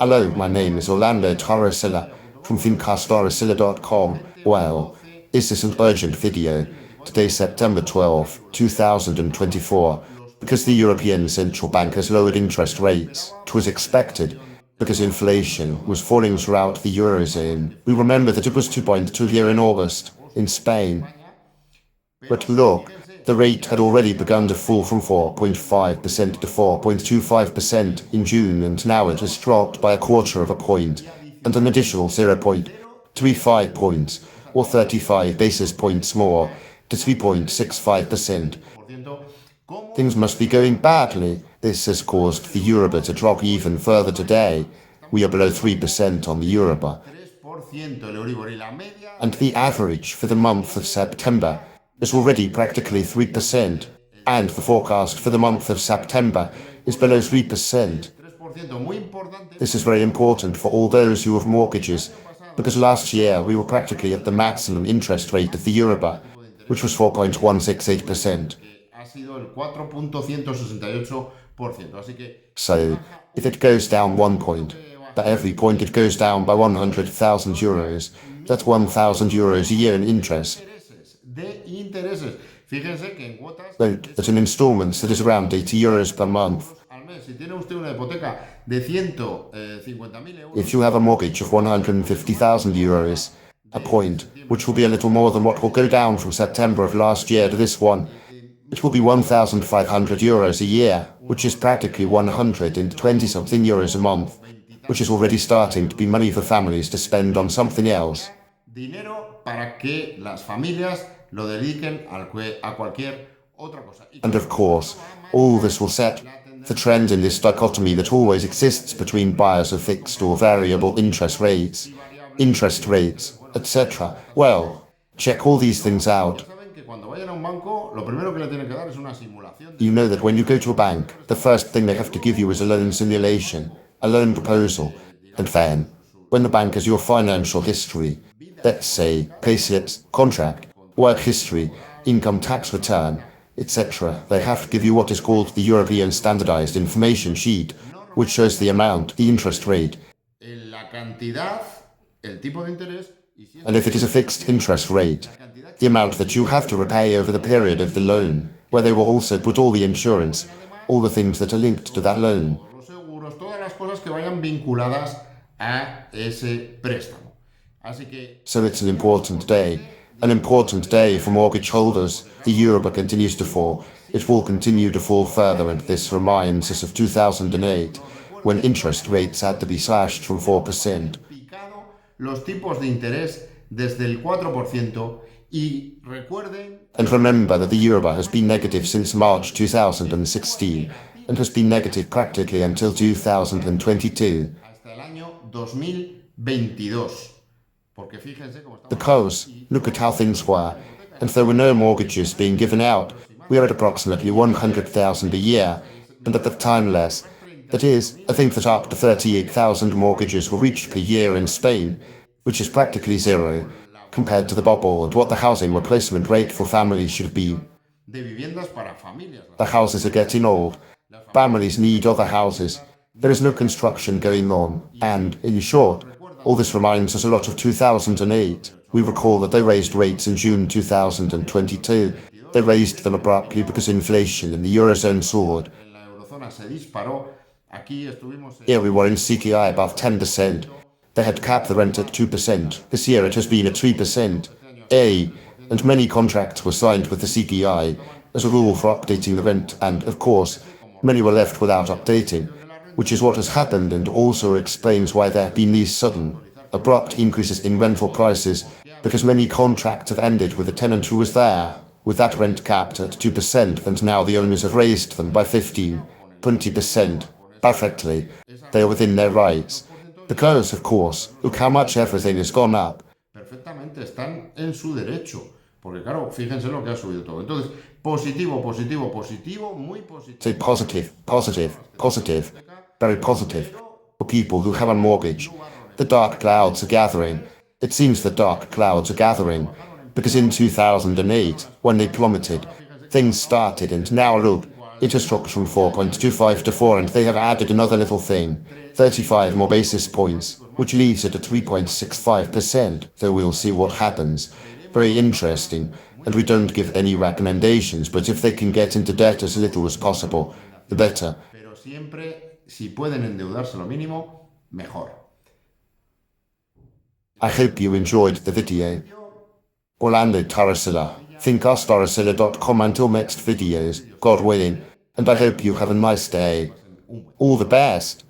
Hello, my name is Orlando Torresilla from fincastorresilla.com. Well, is this an urgent video? Today, September 12, 2024, because the European Central Bank has lowered interest rates. It was expected, because inflation was falling throughout the Eurozone. We remember that it was 2.2 here in August, in Spain. But look, the rate had already begun to fall from 4.5% to 4.25% in June, and now it has dropped by a quarter of a point, and an additional 0.35 points, or 35 basis points more, to 3.65%. Things must be going badly. This has caused the Euribor to drop even further today. We are below 3% on the Euribor. And the average for the month of September is already practically 3%, and the forecast for the month of September is below 3%. This is very important for all those who have mortgages, because last year we were practically at the maximum interest rate of the Euribor, which was 4.168%. So, if it goes down 1 point, by every point it goes down by 100,000 euros, that's 1,000 euros a year in interest. Note that in installments that is around 80 euros per month. If you have a mortgage of 150,000 euros, a point, which will be a little more than what will go down from September of last year to this one, it will be 1,500 euros a year, which is practically 120-something euros a month, which is already starting to be money for families to spend on something else. And of course, all this will set the trend in this dichotomy that always exists between buyers of fixed or variable interest rates, etc. Well, check all these things out. You know that when you go to a bank, the first thing they have to give you is a loan simulation, a loan proposal, and then, when the bank has your financial history, let's say payslips, contract, work history, income tax return, etc., they have to give you what is called the European Standardized Information Sheet, which shows the amount, the interest rate, and if it is a fixed interest rate, the amount that you have to repay over the period of the loan, where they will also put all the insurance, all the things that are linked to that loan. So it's an important day for mortgage holders. The Euribor continues to fall. It will continue to fall further, and this reminds us of 2008, when interest rates had to be slashed from 4%. And remember that the Euribor has been negative since March 2016, and has been negative practically until 2022. Because, look at how things were, and there were no mortgages being given out. We are at approximately 100,000 a year, and at the time less. That is, I think that up to 38,000 mortgages were reached per year in Spain, which is practically zero, compared to the bubble and what the housing replacement rate for families should be. The houses are getting old. Families need other houses. There is no construction going on, and, in short, all this reminds us a lot of 2008. We recall that they raised rates in June 2022. They raised them abruptly because inflation in the Eurozone soared. Here we were in CPI above 10%. They had capped the rent at 2%. This year it has been at 3%. And many contracts were signed with the CPI as a rule for updating the rent, and, of course, many were left without updating, which is what has happened and also explains why there have been these sudden, abrupt increases in rental prices, because many contracts have ended with a tenant who was there, with that rent capped at 2%, and now the owners have raised them by 15, 20%. Perfectly. They are within their rights. Because, of course, look how much everything has gone up. Say positive, very positive, for people who have a mortgage. The dark clouds are gathering. It seems the dark clouds are gathering, because in 2008, when they plummeted, things started, and now look, It has dropped from 4.25 to 4, and they have added another little thing, 35 more basis points, which leaves it at 3.65%, so we'll see what happens. Very interesting, and we don't give any recommendations, but if they can get into debt as little as possible, the better. Pero siempre, si pueden endeudarse lo mínimo, mejor. I hope you enjoyed the video. Orlando Tarasilla, thinkustarasilla.com. Until next videos, God willing, and I hope you have a nice day. All the best.